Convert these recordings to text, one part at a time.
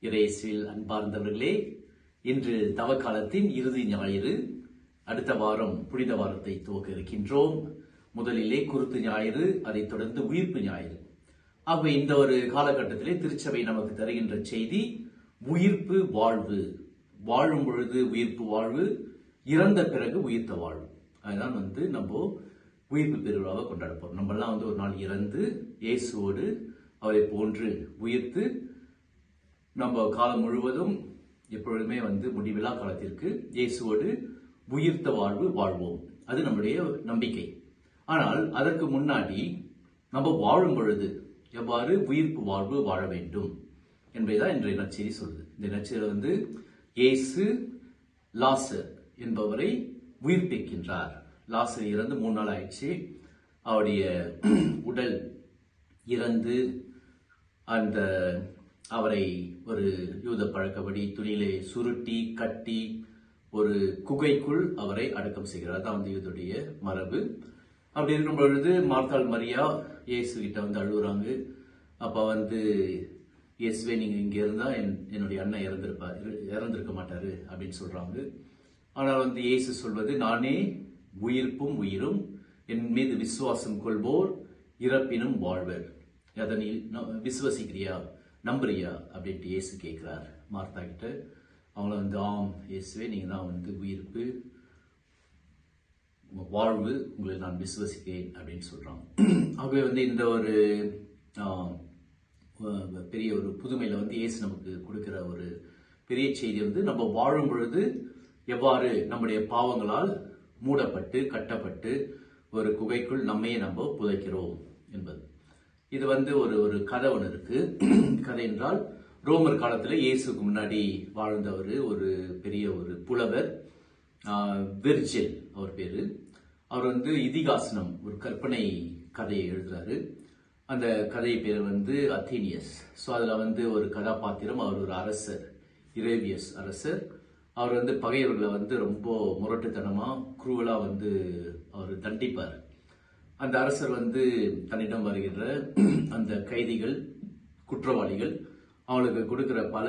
இறையேசுவில் அன்பார்ந்தவர்களே, இன்று தவக்காலத்தின் இறுதி ஞாயிறு. அடுத்த வாரம் புனித வாரத்தை துவக்க இருக்கின்றோம். முதலிலே குருத்து ஞாயிறு, அதைத் தொடர்ந்து உயிர்ப்பு ஞாயிறு. ஆக இந்த ஒரு காலகட்டத்திலே திருச்சபை நமக்கு தருகின்ற செய்தி உயிர்ப்பு வாழ்வு. வாழும் பொழுது உயிர்ப்பு வாழ்வு, இறந்த பிறகு உயிர்த்த வாழ்வு. அதுதான் நம்ம உயிர்ப்பு பெருவிழாவை கொண்டாட போறோம். நம்மெல்லாம் ஒரு நாள் இறந்து இயேசுவோடு அவரை போன்று உயிர்த்து நம்ம காலம் முழுவதும் எப்பொழுதுமே முடிவில்லா காலத்திற்கு இயேசுவோடு உயிர்த்த வாழ்வு வாழ்வோம். அது நம்முடைய நம்பிக்கை. ஆனால் அதற்கு முன்னாடி நம்ம வாழும் பொழுது எவ்வாறு உயிர்ப்பு வாழ்வு வாழ வேண்டும் என்பதுதான் இன்றைய நற்செய்தி சொல்லுது. இந்த நற்செய்தி இயேசு லாசர் என்பவரை உயிர்ப்பிக்கின்றார். லாசர் இறந்து 3 நாள் ஆயிடுச்சு. அவருடைய உடல் இறந்து அவரை ஒரு யூத பழக்கப்படி துணியிலே சுருட்டி கட்டி ஒரு குகைக்குள் அவரை அடக்கம் செய்கிறார். தான் யூதுடைய மரபு. அப்படி இருக்கும் பொழுது மார்த்தாள் மரியா இயேசு கிட்ட அழுகுறாங்க. அப்ப இயேசுவே, நீங்க இங்க இருந்தா என்னுடைய அண்ணன் இறந்திருக்க மாட்டாரு அப்படின்னு சொல்றாங்க. ஆனால் இயேசு சொல்வது, நானே உயிர்ப்பும் உயிரும், என் மீது விசுவாசம் கொள்வோர் இறப்பினும் வாழ்வர். அதை நீ விசுவசிக்கிறியா, நம்புறியா அப்படின்ட்டு இயேசு கேட்கிறார் மார்த்தா கிட்ட. அவங்கள ஆம் இயேசுவே, நீங்க தான் உயிர்ப்பு வாழ்வு, உங்களை நான் விசுவசிக்கிறேன் அப்படின்னு சொல்றாங்க. ஆகவே இந்த ஒரு பெரிய ஒரு புதுமையில இயேசு நமக்கு கொடுக்கிற ஒரு பெரிய செய்தி நம்ம வாழும் பொழுது எவ்வாறு நம்முடைய பாவங்களால் மூடப்பட்டு கட்டப்பட்டு ஒரு குகைக்குள் நம்மையே நம்ம புதைக்கிறோம் என்பது. இது ஒரு கதை ஒன்று இருக்கு. கதை என்றால், ரோமர் காலத்துல இயேசுக்கு முன்னாடி வாழ்ந்தவர் ஒரு பெரிய ஒரு புலவர், வெர்ஜில் அவர் பேரு. அவர் இதிகாசனம், ஒரு கற்பனை கதையை எழுதுறாரு. அந்த கதை பேர் அத்தீனியஸ். ஸோ அதுல ஒரு கதாபாத்திரம், அவர் ஒரு அரசர், இரேவியஸ் அரசர். அவர் பகைவர்களை ரொம்ப முரட்டுத்தனமா குரூவலா அவர் தண்டிப்பார். அந்த அரசர் தன்னிடம் வருகின்ற அந்த கைதிகள், குற்றவாளிகள், அவங்களுக்கு கொடுக்கிற பல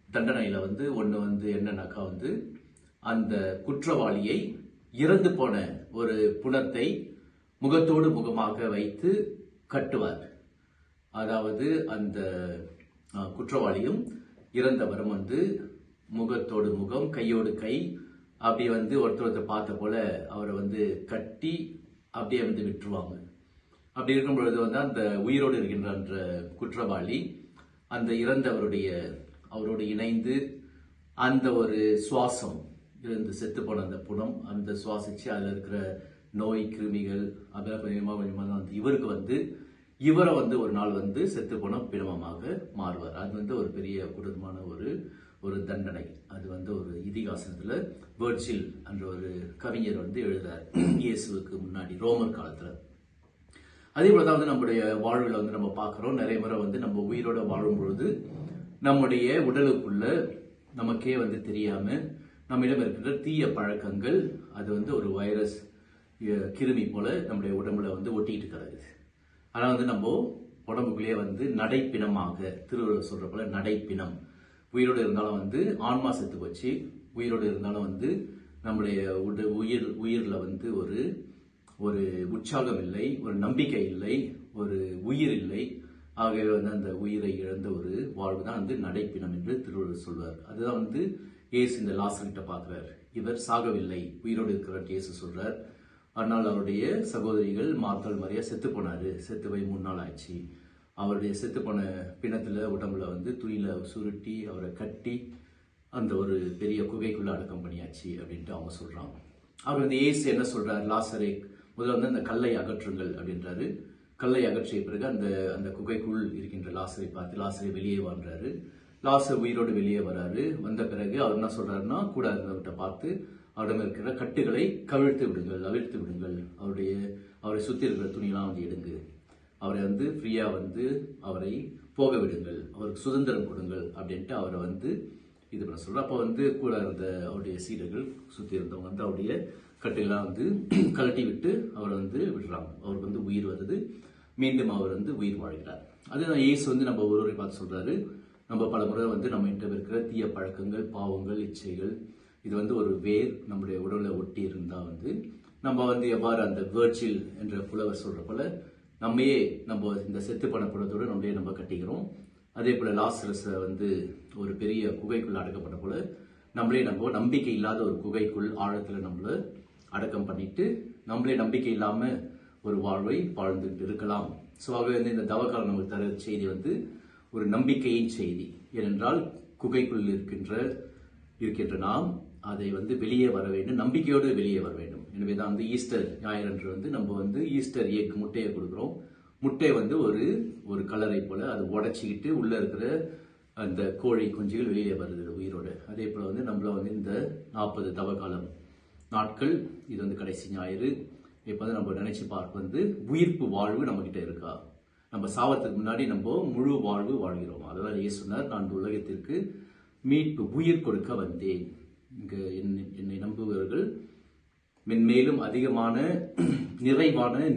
தண்டனையில ஒண்ணு என்னன்னாக்கா அந்த குற்றவாளியை இறந்து போன ஒரு புணத்தை முகத்தோடு முகமாக வைத்து கட்டுவார். அதாவது அந்த குற்றவாளியும் இறந்தவரும் முகத்தோடு முகம், கையோடு கை, அப்படி ஒருத்தர் பார்த்த போல அவரை கட்டி அப்படியே விட்டுருவாங்க. அப்படி இருக்கும் பொழுது அந்த உயிரோடு இருக்கின்ற அந்த குற்றவாளி அந்த அவரோடு இணைந்து அந்த ஒரு சுவாசம் இருந்து செத்து போன அந்த புணம், அந்த சுவாசிச்சு அதுல இருக்கிற நோய் கிருமிகள் அதெல்லாம் கொஞ்சமா இவருக்கு இவரை ஒரு நாள் செத்து போன பிணமாக மாறுவார். அது ஒரு பெரிய கொடூரமான ஒரு தண்டனை. அது ஒரு இதிகாசத்துல வெர்ஜில் என்ற ஒரு கவிஞர் எழுதார் இயேசுவுக்கு முன்னாடி ரோமர் காலத்துல. அதே போலதான் நம்முடைய வாழ்வுல நம்ம பார்க்கிறோம். நிறைய முறை நம்ம உயிரோட வாழும் பொழுது நம்முடைய உடலுக்குள்ள நமக்கே தெரியாம நம்மிடம் இருக்கிற தீய பழக்கங்கள், அது ஒரு வைரஸ் கிருமி போல நம்முடைய உடம்புல ஒட்டிட்டு கிடக்குது. ஆனா நம்ம உடம்புக்குள்ளேயே நடைப்பிணமாக, திருவள்ளுவர் சொல்ற போல நடைப்பிணம், உயிரோடு இருந்தாலும் ஆன்மா செத்து போச்சு, உயிரோடு இருந்தாலும் நம்முடைய உயிர்ல ஒரு உற்சாகம் இல்லை, ஒரு நம்பிக்கை இல்லை, ஒரு உயிர் இல்லை. ஆகவே அந்த உயிரை இழந்த ஒரு வாழ்வு தான் நடைப்பிணம் என்று திருவள்ளுவர் சொல்வார். அதுதான் இயேசு இந்த லாசர்கிட்ட பார்க்கிறார். இவர் சாகவில்லை, உயிரோடு இருக்கிறார் இயேசு சொல்றார். ஆனால் அவருடைய சகோதரிகள் மார்த்தாள் மரியா செத்து போனாரு. செத்து போய் 3 நாள் ஆயிடுச்சு. அவருடைய செத்து போன பிணத்துல உடம்புல துணியில சுருட்டி அவரை கட்டி அந்த ஒரு பெரிய குகைக்குள்ள அடக்கம் பண்ணியாச்சு அப்படின்ட்டு அவங்க சொல்றாங்க. அவர் இயேசு என்ன சொல்றார், லாசரை முதல்ல அந்த கல்லை அகற்றுங்கள் அப்படின்றாரு. கல்லை அகற்றிய பிறகு அந்த குகைக்குள் இருக்கின்ற லாசரை பார்த்து, லாசரை வெளியே வாழ்றாரு. லாசர் உயிரோடு வெளியே வராரு. வந்த பிறகு அவர் என்ன சொல்றாருன்னா, கூட இருந்தவர்கிட்ட பார்த்து அவரிடம் இருக்கிற கட்டுகளை அவிழ்த்து விடுங்கள், அவரை சுத்தி இருக்கிற துணியெல்லாம் எடுங்க, அவரை ஃப்ரீயா அவரை போக விடுங்கள், அவருக்கு சுதந்திரம் கொடுங்கள் அப்படின்ட்டு அவரை இது பண்ண சொல்ற. அப்போ கூட இருந்த அவருடைய சீடர்கள் சுத்தி இருந்தவங்க அவருடைய கட்டுகளாம் கழட்டி விட்டு அவரை விடுறாங்க. அவருக்கு உயிர் வருது. மீண்டும் அவர் வந்து உயிர் வாழ்கிறார். அதுதான் இயேசு வந்து நம்ம ஒருவரை பார்த்து சொல்றாரு, நம்ம பல முறை வந்து நம்ம கிட்ட இருக்கிற தீய பழக்கங்கள், பாவங்கள், இச்சைகள், இது வந்து ஒரு வேர் நம்முடைய உடலை ஒட்டி இருந்தா வந்து நம்ம வந்து எவ்வாறு அந்த வேர்ச்சில் என்ற புலவர் சொல்ற போல நம்மையே நம்ம இந்த செத்து போன புலத்தோடு நம்ம கட்டிக்கிறோம். அதே போல லாசரஸை வந்து ஒரு பெரிய குகைக்குள்ள அடக்கப்பட்ட போல நம்மளே நம்ம நம்பிக்கை இல்லாத ஒரு குகைக்குள் ஆழத்துல நம்மள அடக்கம் பண்ணிட்டு நம்மளே நம்பிக்கை இல்லாம ஒரு வாழ்வை வாழ்ந்துட்டு இருக்கலாம். ஸோ ஆகவே வந்து இந்த தவக்காலம் நமக்கு தர செய்தி வந்து ஒரு நம்பிக்கையின் செய்தி. ஏனென்றால் குகைக்குள் இருக்கின்ற நாம் அதை வந்து வெளியே வர வேண்டும், நம்பிக்கையோடு வெளியே வர வேண்டும். எனவே தான் வந்து ஈஸ்டர் ஞாயிறன்று வந்து நம்ம வந்து ஈஸ்டர் எக் முட்டையை கொடுக்குறோம். முட்டை வந்து ஒரு கலரை போல அது உடைச்சிக்கிட்டு உள்ள இருக்கிற அந்த கோழி குஞ்சுகள் வெளியே வருது உயிரோடு. அதே போல வந்து நம்மள வந்து இந்த 40 தவக்காலம் நாட்கள், இது வந்து கடைசி ஞாயிறு. இப்போ வந்து நம்ம நினைச்சு பார்க்க வந்து உயிர்ப்பு வாழ்வு நம்ம கிட்ட இருக்கா? நம்ம சாவத்துக்கு முன்னாடி நம்ம முழு வாழ்வு வாழ்கிறோம். அதாவது இயேசு சொன்னார், நான் உலகத்திற்கு மீட்பு உயிர் கொடுக்க வந்தேன். இங்கு என்னை நம்புபவர்கள் மென்மேலும் அதிகமான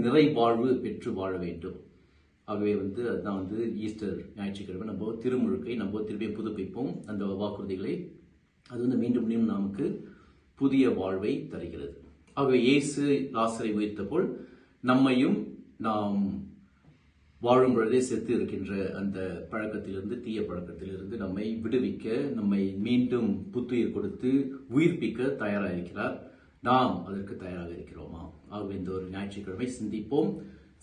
நிறைவாழ்வு பெற்று வாழ வேண்டும். ஆகவே வந்து அதுதான் வந்து ஈஸ்டர் ஞாயிற்றுக்கிழமை நம்ம திருமுழுக்கை நம்ம திரும்பியும் புதுப்பிப்போம். அந்த வாக்குறுதிகளை அது வந்து மீண்டும் மீண்டும் நமக்கு புதிய வாழ்வை தருகிறது. ஆகவே இயேசு லாசரை உயிர்த்த போல் நம்மையும் நாம் வாழும் பொழுதே செத்து இருக்கின்ற அந்த பழக்கத்திலிருந்து, தீய பழக்கத்திலிருந்து நம்மை விடுவிக்க, நம்மை மீண்டும் புத்துயிர் கொடுத்து உயிர்ப்பிக்க தயாராக இருக்கிறார். நாம் அதற்கு தயாராக இருக்கிறோமா? ஆகவே இந்த ஒரு ஞாயிற்றுக்கிழமை சிந்திப்போம்,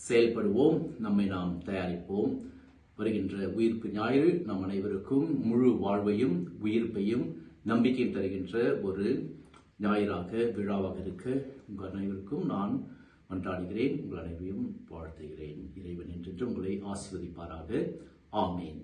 செயல்படுவோம், நம்மை நாம் தயாரிப்போம். வருகின்ற உயிர்ப்பு ஞாயிறு நம் அனைவருக்கும் முழு வாழ்வையும் உயிர்ப்பையும் நம்பிக்கையும் தருகின்ற ஒரு ஞாயிறாக விழாவாக இருக்க உங்கள் அனைவருக்கும் நான் மன்றாடுகிறேன். உங்கள் அனைவரையும் வாழ்த்துகிறேன். இறைவன் என்றென்று உங்களை ஆசீர்வதிப்பாராக. ஆமேன்.